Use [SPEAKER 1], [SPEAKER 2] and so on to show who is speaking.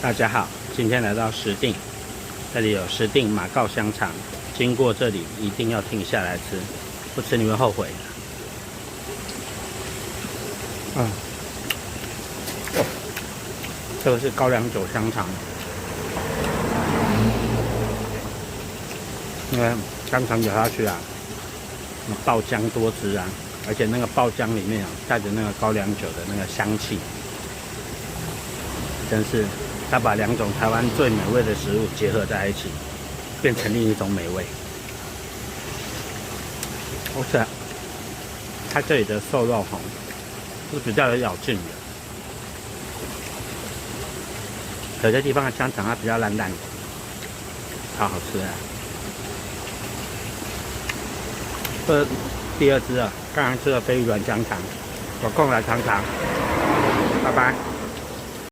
[SPEAKER 1] 大家好，今天来到石碇，这里有石碇马告香肠，经过这里一定要停下来吃，不吃你会后悔的。这个是高粱酒香肠，因为香肠咬下去啊，爆浆多汁啊，而且那个爆浆里面啊带着那个高粱酒的那个香气，真是它把两种台湾最美味的食物结合在一起，变成另一种美味。而且它这里的瘦肉是比较有咬劲的，有些地方的香肠它比较烂烂的，超好吃的。这第二只啊，刚刚吃的飞鱼软香肠，有空来尝尝，拜拜。